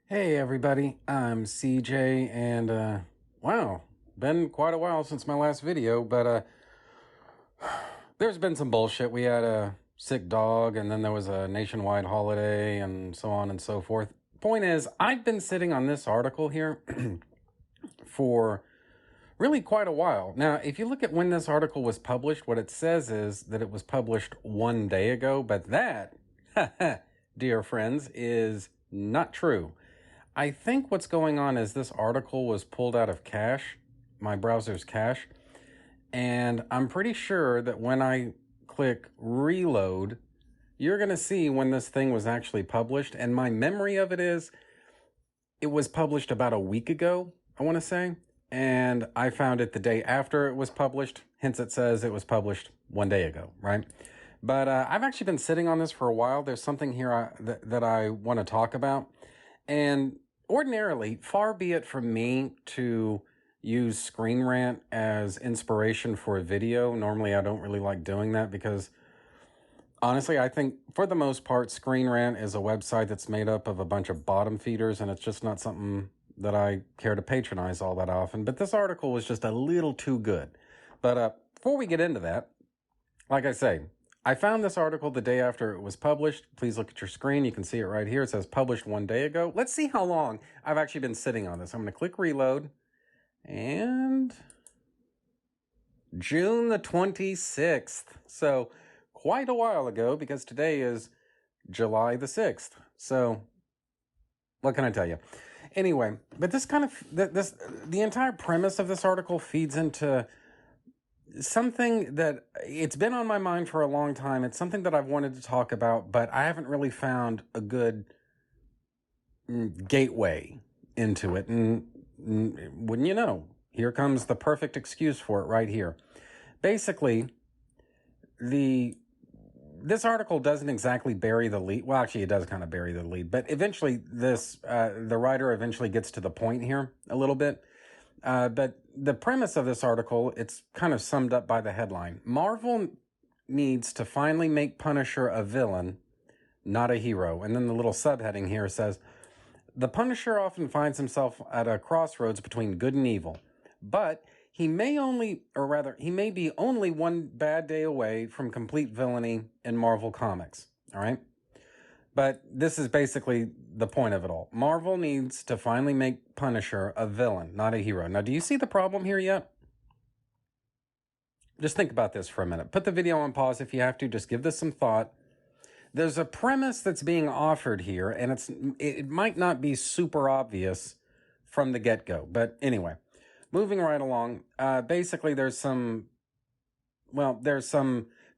Hey everybody, I'm CJ, and wow, been quite a while since my last video, but there's been some bullshit. We had a sick dog, and then there was a nationwide holiday, and so on and so forth. Point is, I've been sitting on this article here for really quite a while. Now, if you look at when this article was published, what it says is that it was published 1 day ago, but that, dear friends, is not true. I think what's going on is this article was pulled out of cache, my browser's cache, and I'm pretty sure that when I click reload, you're going to see when this thing was actually published. And my memory of it is it was published about a week ago, I want to say. And I found it the day after it was published. Hence, it says it was published 1 day ago, right? But I've actually been sitting on this for a while. There's something here that I want to talk about. And ordinarily, far be it from me to use Screen Rant as inspiration for a video. Normally, I don't really like doing that because, honestly, I think for the most part, Screen Rant is a website that's made up of a bunch of bottom feeders, and it's just not something that I care to patronize all that often. But this article was just a little too good. But before we get into that, like I say, I found this article the day after it was published. Please look at your screen. You can see it right here. It says published 1 day ago. Let's see how long I've actually been sitting on this. I'm going to click reload. And June the 26th. So quite a while ago, because today is July the 6th. So what can I tell you? Anyway, but this kind of, the entire premise of this article feeds into something that it's been on my mind for a long time. It's something that I've wanted to talk about, but I haven't really found a good gateway into it. And wouldn't you know, here comes the perfect excuse for it right here. Basically, this article doesn't exactly bury the lead. Well, actually, it does kind of bury the lead, but eventually the writer eventually gets to the point here a little bit. But the premise of this article, it's kind of summed up by the headline. Marvel needs to finally make Punisher a villain, not a hero. And then the little subheading here says, the Punisher often finds himself at a crossroads between good and evil, but he may be only one bad day away from complete villainy in Marvel Comics. All right? But this is basically the point of it all. Marvel needs to finally make Punisher a villain, not a hero. Now, do you see the problem here yet? Just think about this for a minute. Put the video on pause if you have to. Just give this some thought. There's a premise that's being offered here, and it might not be super obvious from the get-go. But anyway, moving right along, basically there's some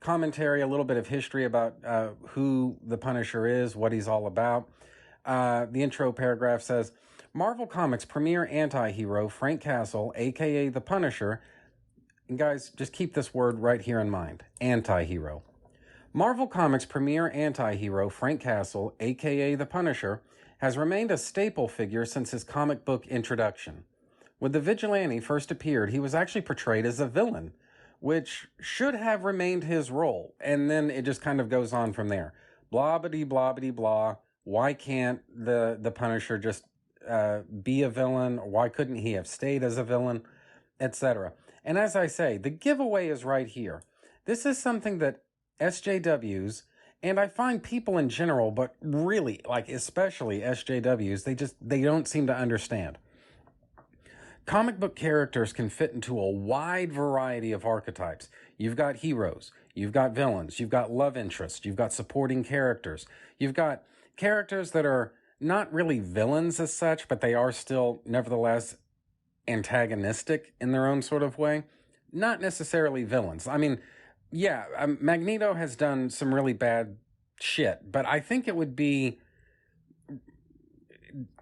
commentary, a little bit of history about who the Punisher is, what he's all about. The intro paragraph says, Marvel Comics premier anti-hero Frank Castle, a.k.a. the Punisher, and guys, just keep this word right here in mind, anti-hero. Marvel Comics premier anti-hero Frank Castle, a.k.a. the Punisher, has remained a staple figure since his comic book introduction. When the vigilante first appeared, he was actually portrayed as a villain, which should have remained his role. And then it just kind of goes on from there. Blah. Why can't the Punisher just be a villain? Or why couldn't he have stayed as a villain? Etc. And as I say, the giveaway is right here. This is something that SJWs, and I find people in general, but really, like especially SJWs, they don't seem to understand. Comic book characters can fit into a wide variety of archetypes. You've got heroes, you've got villains, you've got love interests, you've got supporting characters, you've got characters that are not really villains as such, but they are still nevertheless antagonistic in their own sort of way. Not necessarily villains. I mean, yeah, Magneto has done some really bad shit, but I think it would be,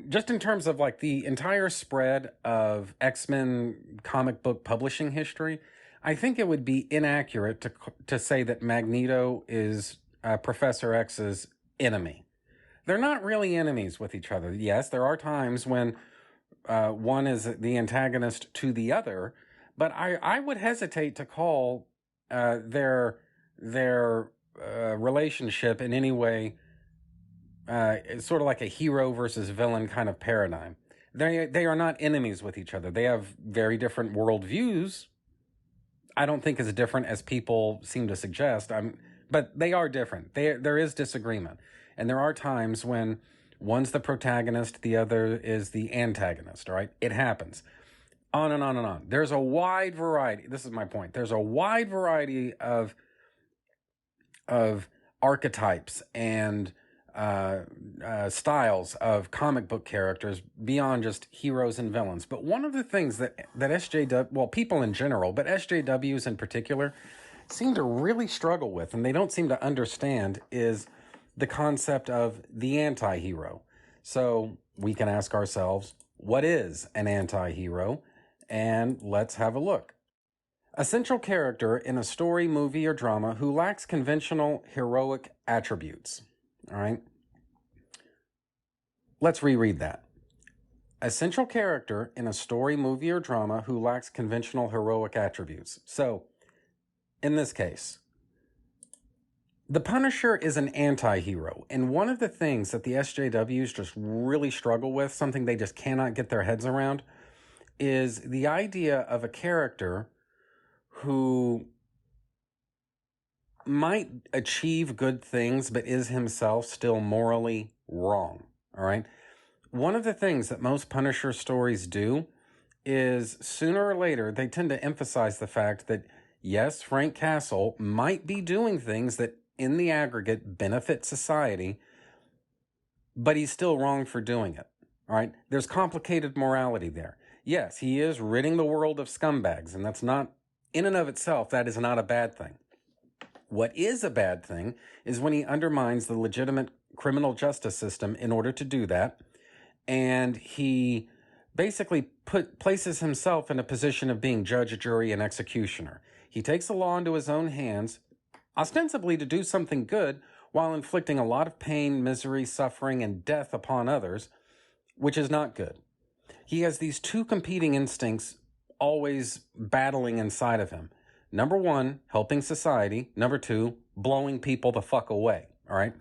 just in terms of like the entire spread of X-Men comic book publishing history, I think it would be inaccurate to say that Magneto is Professor X's enemy. They're not really enemies with each other. Yes, there are times when one is the antagonist to the other, but I would hesitate to call their relationship in any way it's sort of like a hero versus villain kind of paradigm. They are not enemies with each other. They have very different worldviews. I don't think as different as people seem to suggest. But they are different. There is disagreement, and there are times when one's the protagonist, the other is the antagonist. Right? It happens. On and on and on. There's a wide variety. This is my point. There's a wide variety of archetypes and styles of comic book characters beyond just heroes and villains. But one of the things that SJW, well, people in general, but SJWs in particular, seem to really struggle with, and they don't seem to understand, is the concept of the anti-hero. So we can ask ourselves, what is an anti-hero? And let's have a look. A central character in a story, movie, or drama who lacks conventional heroic attributes. All right? Let's reread that. A central character in a story, movie, or drama who lacks conventional heroic attributes. So, in this case, the Punisher is an anti-hero. And one of the things that the SJWs just really struggle with, something they just cannot get their heads around, is the idea of a character who might achieve good things, but is himself still morally wrong. All right? One of the things that most Punisher stories do is sooner or later, they tend to emphasize the fact that, yes, Frank Castle might be doing things that in the aggregate benefit society, but he's still wrong for doing it. All right? There's complicated morality there. Yes, he is ridding the world of scumbags, and that's not, in and of itself, that is not a bad thing. What is a bad thing is when he undermines the legitimate criminal justice system in order to do that, and he basically places himself in a position of being judge, jury, and executioner. He takes the law into his own hands, ostensibly to do something good, while inflicting a lot of pain, misery, suffering, and death upon others, which is not good. He has these two competing instincts always battling inside of him. Number one, helping society. Number two, blowing people the fuck away. All right?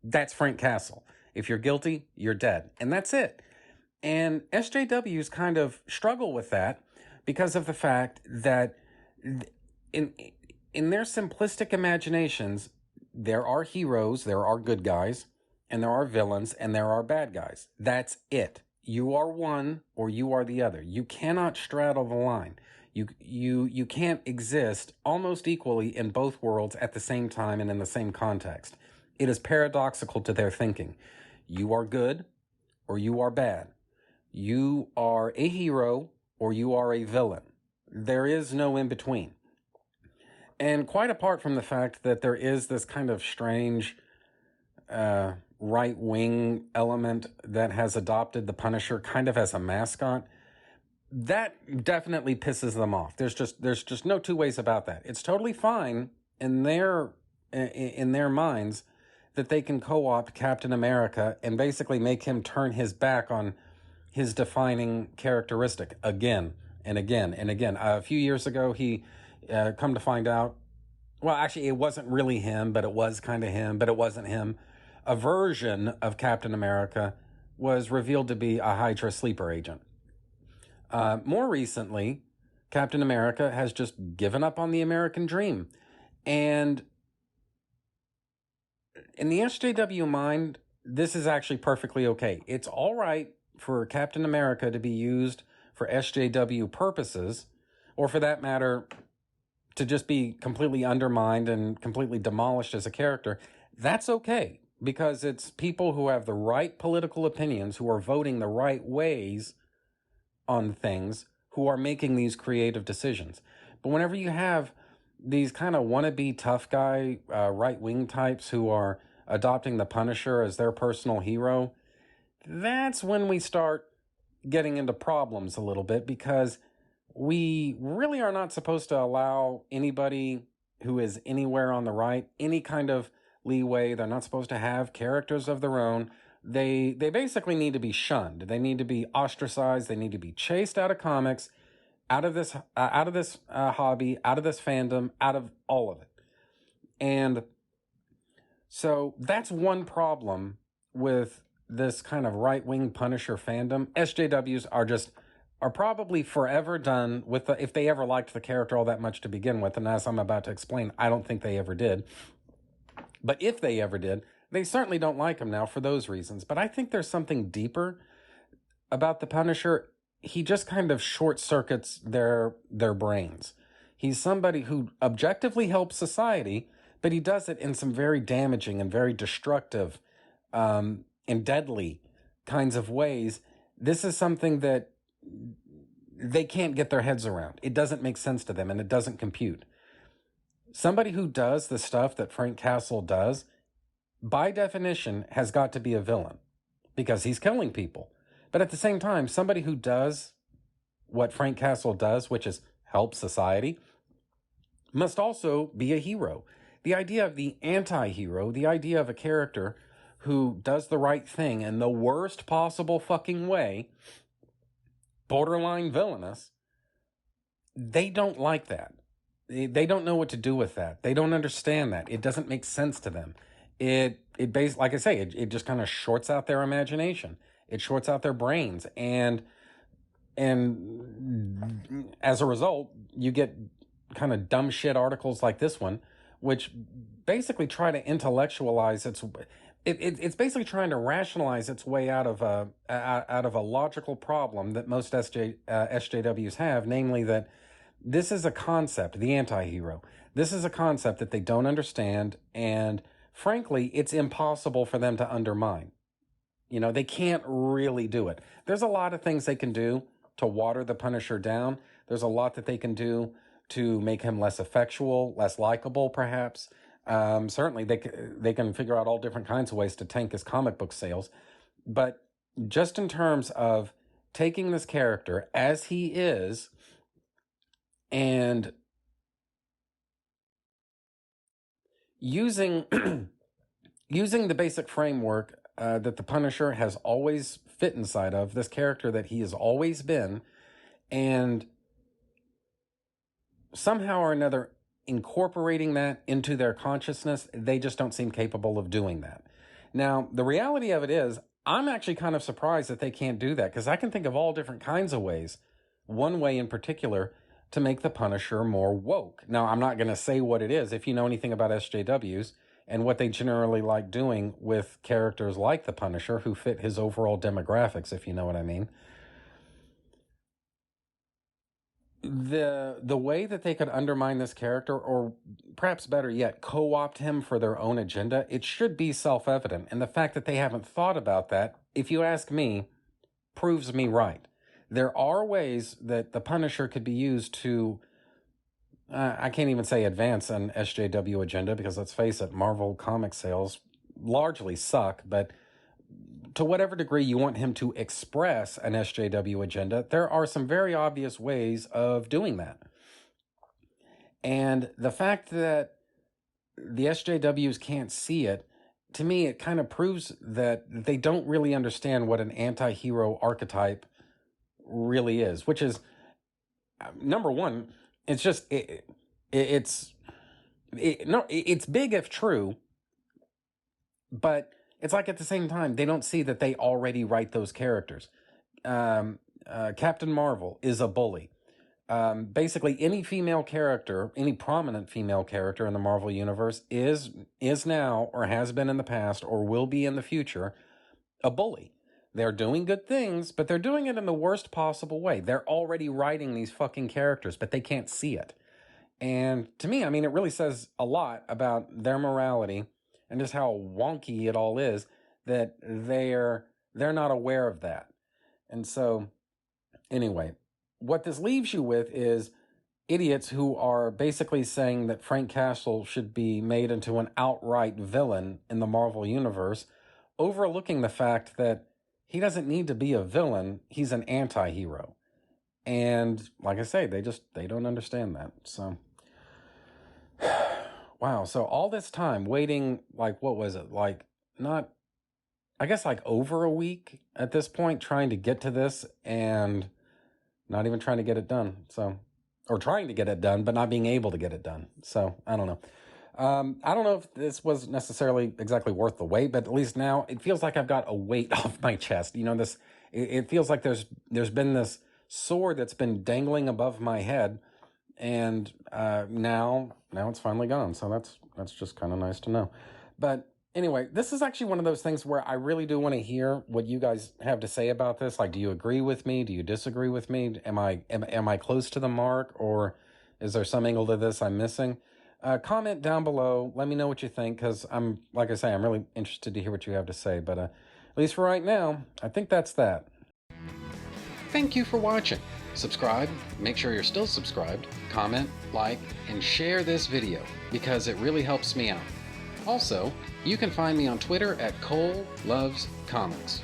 That's Frank Castle. If you're guilty, you're dead. And that's it. And SJWs kind of struggle with that because of the fact that in their simplistic imaginations, there are heroes, there are good guys, and there are villains, and there are bad guys. That's it. You are one or you are the other. You cannot straddle the line. You can't exist almost equally in both worlds at the same time and in the same context. It is paradoxical to their thinking. You are good or you are bad. You are a hero or you are a villain. There is no in between. And quite apart from the fact that there is this kind of strange right-wing element that has adopted the Punisher kind of as a mascot, that definitely pisses them off. There's just no two ways about that. It's totally fine in their minds that they can co-opt Captain America and basically make him turn his back on his defining characteristic again and again and again. A few years ago, he come to find out, well, actually, it wasn't really him, but it was kind of him, but it wasn't him. A version of Captain America was revealed to be a Hydra sleeper agent. More recently, Captain America has just given up on the American dream. And in the SJW mind, this is actually perfectly okay. It's all right for Captain America to be used for SJW purposes, or for that matter, to just be completely undermined and completely demolished as a character. That's okay, because it's people who have the right political opinions, who are voting the right ways on things, who are making these creative decisions. But whenever you have these kind of wannabe tough guy right-wing types who are adopting the Punisher as their personal hero, that's when we start getting into problems a little bit, because we really are not supposed to allow anybody who is anywhere on the right any kind of leeway. They're not supposed to have characters of their own. They basically need to be shunned. They need to be ostracized. They need to be chased out of comics, out of this hobby, out of this fandom, out of all of it. And so that's one problem with this kind of right-wing Punisher fandom, SJWs are probably forever done with if they ever liked the character all that much to begin with. And as I'm about to explain, I don't think they ever did. But if they ever did, they certainly don't like him now for those reasons. But I think there's something deeper about the Punisher. He just kind of short circuits their brains. He's somebody who objectively helps society, but he does it in some very damaging and very destructive and deadly kinds of ways. This is something that they can't get their heads around. It doesn't make sense to them, and it doesn't compute. Somebody who does the stuff that Frank Castle does, by definition, has got to be a villain because he's killing people. But at the same time, somebody who does what Frank Castle does, which is help society, must also be a hero. The idea of the anti-hero, the idea of a character who does the right thing in the worst possible fucking way, borderline villainous, they don't like that. They don't know what to do with that. They don't understand that. It doesn't make sense to them. It like I say, it just kind of shorts out their imagination. It shorts out their brains. And as a result, you get kind of dumb shit articles like this one, which basically try to intellectualize it's basically trying to rationalize its way out of a logical problem that most SJWs have, namely that this is a concept, the anti-hero. This is a concept that they don't understand, and frankly, it's impossible for them to undermine. You know, they can't really do it. There's a lot of things they can do to water the Punisher down. There's a lot that they can do to make him less effectual, less likable, perhaps. Certainly, they can figure out all different kinds of ways to tank his comic book sales. But just in terms of taking this character as he is and using using the basic framework that the Punisher has always fit inside of, this character that he has always been, and somehow or another incorporating that into their consciousness, they just don't seem capable of doing that. Now, the reality of it is, I'm actually kind of surprised that they can't do that, because I can think of all different kinds of ways, one way in particular, to make the Punisher more woke. Now, I'm not going to say what it is. If you know anything about SJWs and what they generally like doing with characters like the Punisher who fit his overall demographics, if you know what I mean, the way that they could undermine this character, or perhaps better yet, co-opt him for their own agenda, it should be self-evident. And the fact that they haven't thought about that, if you ask me, proves me right. There are ways that the Punisher could be used to, I can't even say advance an SJW agenda, because let's face it, Marvel comic sales largely suck, but to whatever degree you want him to express an SJW agenda, there are some very obvious ways of doing that. And the fact that the SJWs can't see it, to me, it kind of proves that they don't really understand what an anti-hero archetype really is, which is, number one, it's just, it's big if true, but it's like at the same time, they don't see that they already write those characters. Captain Marvel is a bully. Basically, any female character, any prominent female character in the Marvel Universe is now, or has been in the past, or will be in the future, a bully. They're doing good things, but they're doing it in the worst possible way. They're already writing these fucking characters, but they can't see it. And to me, I mean, it really says a lot about their morality and just how wonky it all is that they're not aware of that. And so, anyway, what this leaves you with is idiots who are basically saying that Frank Castle should be made into an outright villain in the Marvel Universe, overlooking the fact that he doesn't need to be a villain, he's an anti-hero. And like I say, they don't understand that. So wow, so all this time waiting, like, what was it? Like, not, I guess like over a week at this point, trying to get to this and not even trying to get it done. So, or trying to get it done, but not being able to get it done. So, I don't know. I don't know if this was necessarily exactly worth the wait, but at least now it feels like I've got a weight off my chest. It feels like there's been this sword that's been dangling above my head, and now it's finally gone. So that's just kind of nice to know. But anyway, this is actually one of those things where I really do want to hear what you guys have to say about this. Like, do you agree with me? Do you disagree with me? Am I close to the mark, or is there some angle to this I'm missing? Comment down below. Let me know what you think, because like I say, I'm really interested to hear what you have to say. But at least for right now, I think that's that. Thank you for watching. Subscribe, make sure you're still subscribed, comment, like, and share this video, because it really helps me out. Also, you can find me on Twitter at Cole Loves Comics.